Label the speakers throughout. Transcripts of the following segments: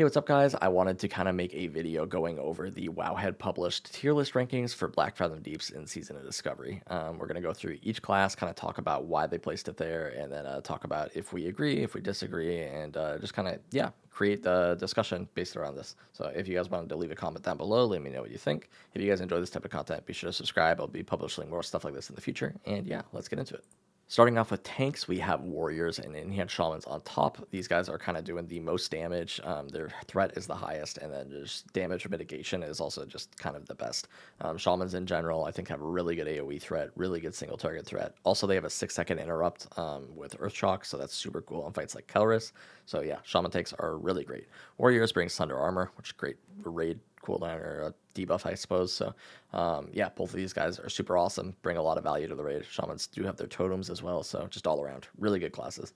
Speaker 1: Hey, what's up, guys? I wanted to kind of make a video going over the WoWhead published tier list rankings for Blackfathom Deeps in Season of Discovery. We're going to go through each class, kind of talk about why they placed it there, and then talk about if we agree, if we disagree, and just kind of, create the discussion based around this. So if you guys wanted to leave a comment down below, let me know what you think. If you guys enjoy this type of content, be sure to subscribe. I'll be publishing more stuff like this in the future. And yeah, let's get into it. Starting off with tanks, we have warriors and enhanced shamans on top. These guys are kind of doing the most damage. Their threat is the highest, and then just damage mitigation is also just kind of the best. Shamans in general, I think, have a really good AoE threat, really good single target threat. Also, they have a 6-second interrupt with Earth Shock, so that's super cool on fights like Kelris. So yeah, shaman tanks are really great. Warriors bring Sunder Armor, which is great raid cooldown or a debuff, I suppose. So yeah, both of these guys are super awesome, bring a lot of value to the raid. Shamans do have their totems as well, so just all around really good classes.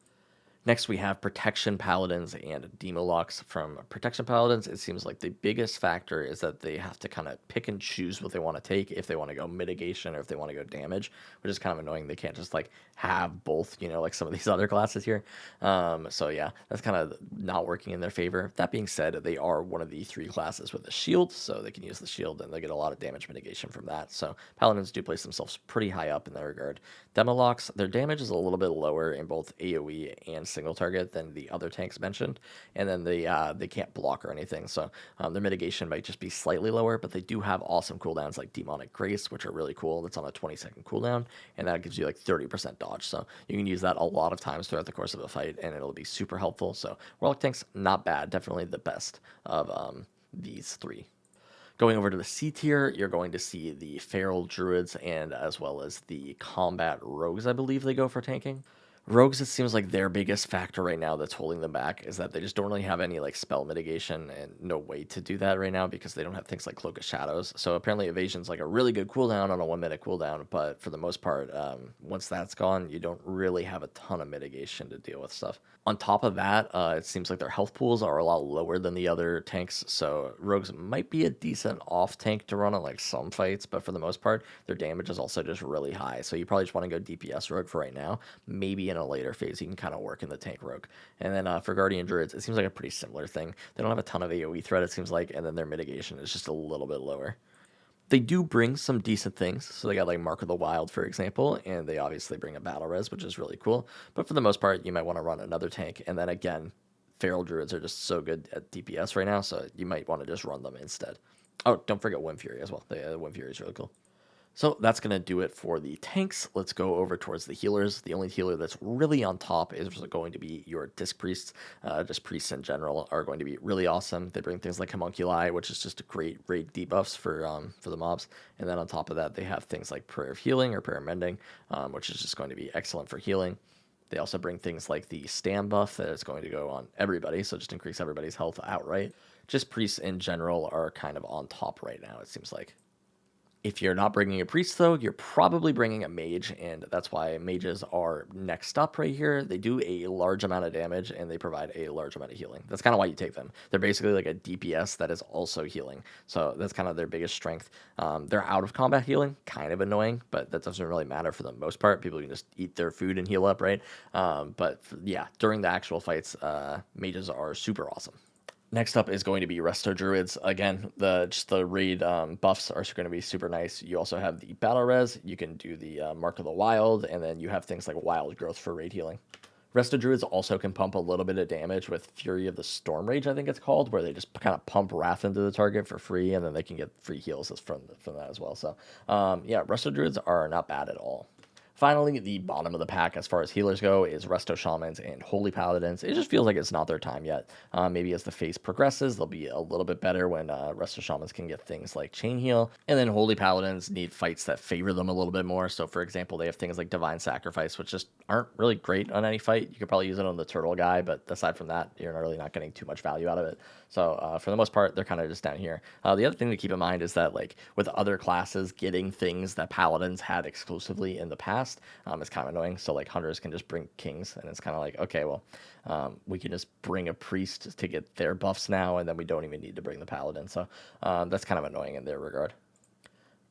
Speaker 1: Next, we have Protection Paladins and Demolocks. From Protection Paladins, it seems like the biggest factor is that they have to kind of pick and choose what they want to take, if they want to go mitigation or if they want to go damage, which is kind of annoying. They can't just like have both, like some of these other classes here. So yeah, that's kind of not working in their favor. That being said, they are one of the 3 classes with a shield, so they can use the shield and they get a lot of damage mitigation from that. So Paladins do place themselves pretty high up in that regard. Demolocks, their damage is a little bit lower in both AoE and single target than the other tanks mentioned, and then they can't block or anything, so their mitigation might just be slightly lower, but they do have awesome cooldowns like Demonic Grace, which are really cool. That's on a 20-second cooldown, and that gives you like 30% dodge, so you can use that a lot of times throughout the course of a fight, and it'll be super helpful. So Warlock tanks, not bad, definitely the best of these 3. Going over to the C tier, you're going to see the Feral Druids and as well as the Combat Rogues, I believe they go for tanking. Rogues, it seems like their biggest factor right now that's holding them back is that they just don't really have any like spell mitigation and no way to do that right now because they don't have things like Cloak of Shadows. So apparently evasion's like a really good cooldown on a 1-minute cooldown, but for the most part, once that's gone, you don't really have a ton of mitigation to deal with stuff. On top of that, it seems like their health pools are a lot lower than the other tanks, so Rogues might be a decent off tank to run on like some fights, but for the most part, their damage is also just really high. So you probably just want to go DPS Rogue for right now. Maybe in a later phase, you can kind of work in the tank Rogue. And then for Guardian Druids, it seems like a pretty similar thing. They don't have a ton of AoE threat, it seems like, and then their mitigation is just a little bit lower. They do bring some decent things. So they got like Mark of the Wild, for example, and they obviously bring a battle res, which is really cool. But for the most part, you might want to run another tank. And then again, Feral Druids are just so good at DPS right now, so you might want to just run them instead. Oh, don't forget Wind Fury as well. The Wind Fury is really cool. So that's going to do it for the tanks. Let's go over towards the healers. The only healer that's really on top is going to be your Disc Priests. Just priests in general are going to be really awesome. They bring things like Homunculi, which is just a great raid debuffs for the mobs. And then on top of that, they have things like Prayer of Healing or Prayer of Mending, which is just going to be excellent for healing. They also bring things like the Stam buff that is going to go on everybody, so just increase everybody's health outright. Just priests in general are kind of on top right now, it seems like. If you're not bringing a priest, though, you're probably bringing a mage, and that's why mages are next up right here. They do a large amount of damage, and they provide a large amount of healing. That's kind of why you take them. They're basically like a DPS that is also healing, so that's kind of their biggest strength. They're out of combat healing, kind of annoying, but that doesn't really matter for the most part. People can just eat their food and heal up, right? Yeah, during the actual fights, mages are super awesome. Next up is going to be Resto Druids. Again, the raid buffs are going to be super nice. You also have the battle res. You can do the Mark of the Wild, and then you have things like Wild Growth for raid healing. Resto Druids also can pump a little bit of damage with Fury of the Storm Rage, I think it's called, where they just kind of pump Wrath into the target for free, and then they can get free heals from that as well. So, yeah, Resto Druids are not bad at all. Finally, the bottom of the pack as far as healers go is Resto Shamans and Holy Paladins. It just feels like it's not their time yet. Maybe as the phase progresses, they'll be a little bit better when Resto Shamans can get things like Chain Heal. And then Holy Paladins need fights that favor them a little bit more. So, for example, they have things like Divine Sacrifice, which just aren't really great on any fight. You could probably use it on the Turtle guy, but aside from that, you're really not getting too much value out of it. So, for the most part, they're kind of just down here. The other thing to keep in mind is that, like, with other classes getting things that Paladins had exclusively in the past, is kind of annoying. So like hunters can just bring kings, and it's kind of like, okay, well, we can just bring a priest to get their buffs now, and then we don't even need to bring the paladin. So that's kind of annoying in their regard.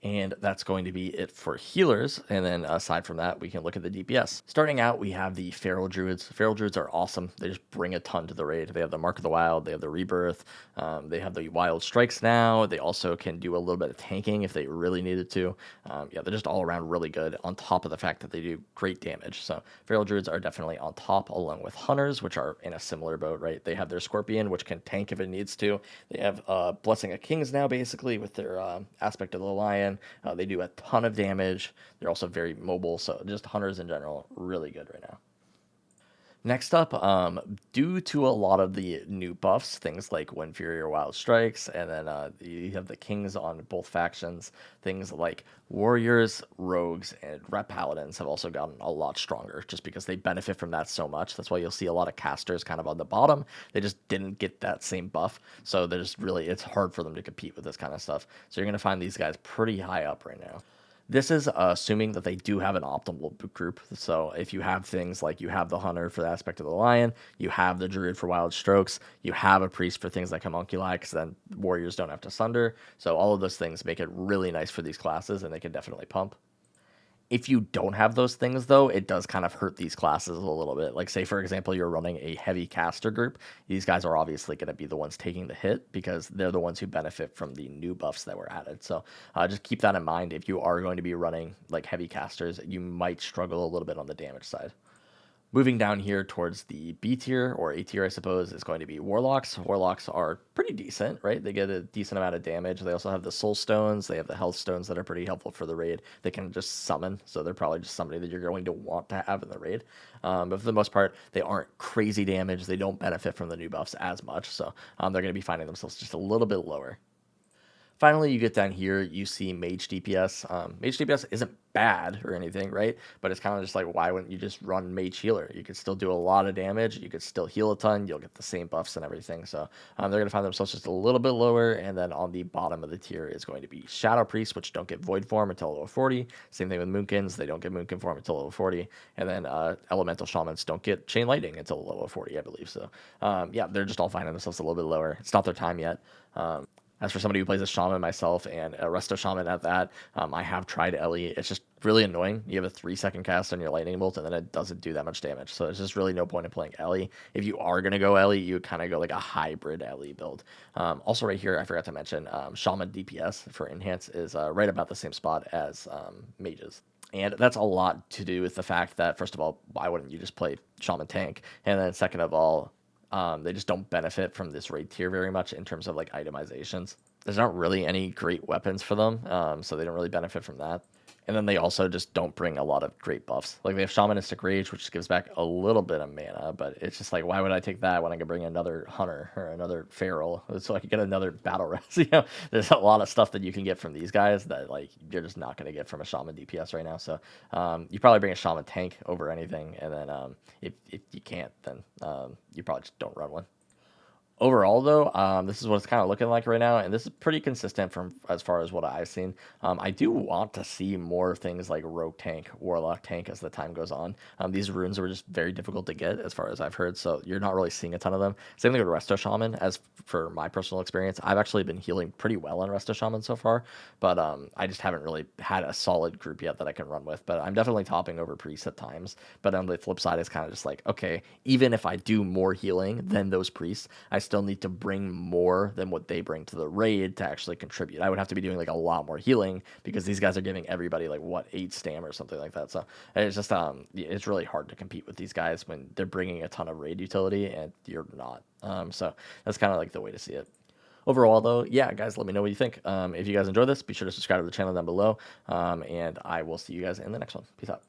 Speaker 1: And that's going to be it for healers. And then aside from that, we can look at the DPS. Starting out, we have the Feral Druids. Feral Druids are awesome. They just bring a ton to the raid. They have the Mark of the Wild. They have the Rebirth. They have the Wild Strikes now. They also can do a little bit of tanking if they really needed to. Yeah, they're just all around really good, on top of the fact that they do great damage. So Feral Druids are definitely on top, along with Hunters, which are in a similar boat, right? They have their Scorpion, which can tank if it needs to. They have Blessing of Kings now, basically, with their Aspect of the Lion. They do a ton of damage. They're also very mobile, so just Hunters in general, really good right now. Next up, due to a lot of the new buffs, things like Wind Fury or Wild Strikes, and then you have the Kings on both factions, things like Warriors, Rogues, and Rep Paladins have also gotten a lot stronger just because they benefit from that so much. That's why you'll see a lot of casters kind of on the bottom. They just didn't get that same buff, so there's really, it's hard for them to compete with this kind of stuff. So you're going to find these guys pretty high up right now. This is assuming that they do have an optimal group. So if you have things like you have the Hunter for the Aspect of the Lion, you have the Druid for Wild Strokes, you have a Priest for things like Homunculi, because then Warriors don't have to Sunder. So all of those things make it really nice for these classes, and they can definitely pump. If you don't have those things, though, it does kind of hurt these classes a little bit. Like, say, for example, you're running a heavy caster group. These guys are obviously going to be the ones taking the hit because they're the ones who benefit from the new buffs that were added. So just keep that in mind. If you are going to be running like heavy casters, you might struggle a little bit on the damage side. Moving down here towards the B tier, or A tier, I suppose, is going to be Warlocks. Warlocks are pretty decent, right? They get a decent amount of damage. They also have the Soul Stones. They have the Health Stones that are pretty helpful for the raid. They can just summon, so they're probably just somebody that you're going to want to have in the raid. But for the most part, they aren't crazy damage. They don't benefit from the new buffs as much, so they're going to be finding themselves just a little bit lower. Finally, you get down here, you see Mage DPS. Mage DPS isn't bad or anything, right? But it's kind of just like, why wouldn't you just run Mage Healer? You could still do a lot of damage. You could still heal a ton. You'll get the same buffs and everything. So they're going to find themselves just a little bit lower. And then on the bottom of the tier is going to be Shadow Priests, which don't get Void Form until level 40. Same thing with Moonkins. They don't get Moonkin Form until level 40. And then Elemental Shamans don't get Chain Lightning until level 40, I believe. So yeah, they're just all finding themselves a little bit lower. It's not their time yet. As for somebody who plays a Shaman myself and a Resto Shaman at that, I have tried Ellie. It's just really annoying. You have a 3-second cast on your Lightning Bolt, and then it doesn't do that much damage. So there's just really no point in playing Ellie. If you are going to go Ellie, you kind of go like a hybrid Ellie build. Also right here, I forgot to mention, Shaman DPS for Enhance is right about the same spot as Mages. And that's a lot to do with the fact that, first of all, why wouldn't you just play Shaman Tank? And then second of all, they just don't benefit from this raid tier very much in terms of like itemizations. There's not really any great weapons for them, so they don't really benefit from that. And then they also just don't bring a lot of great buffs. Like they have Shamanistic Rage, which gives back a little bit of mana, but it's just like, why would I take that when I can bring another Hunter or another Feral so I can get another Battle Res? There's a lot of stuff that you can get from these guys that like you're just not going to get from a Shaman DPS right now. So you probably bring a Shaman Tank over anything, and then if you can't, then you probably just don't run one. Overall, though, this is what it's kind of looking like right now, and this is pretty consistent from as far as what I've seen. I do want to see more things like Rogue Tank, Warlock Tank as the time goes on. These runes were just very difficult to get, as far as I've heard, so you're not really seeing a ton of them. Same thing with Resto Shaman. As for my personal experience, I've actually been healing pretty well on Resto Shaman so far, but I just haven't really had a solid group yet that I can run with. But I'm definitely topping over priests at times. But on the flip side, it's kind of just like, okay, even if I do more healing than those priests, I still need to bring more than what they bring to the raid to actually contribute. I would have to be doing like a lot more healing because these guys are giving everybody like 8 stam or something like that. So it's just it's really hard to compete with these guys when they're bringing a ton of raid utility and you're not. So that's kind of like the way to see it. Overall, though, yeah, guys, let me know what you think. If you guys enjoy this, be sure to subscribe to the channel down below, and I will see you guys in the next one. Peace out.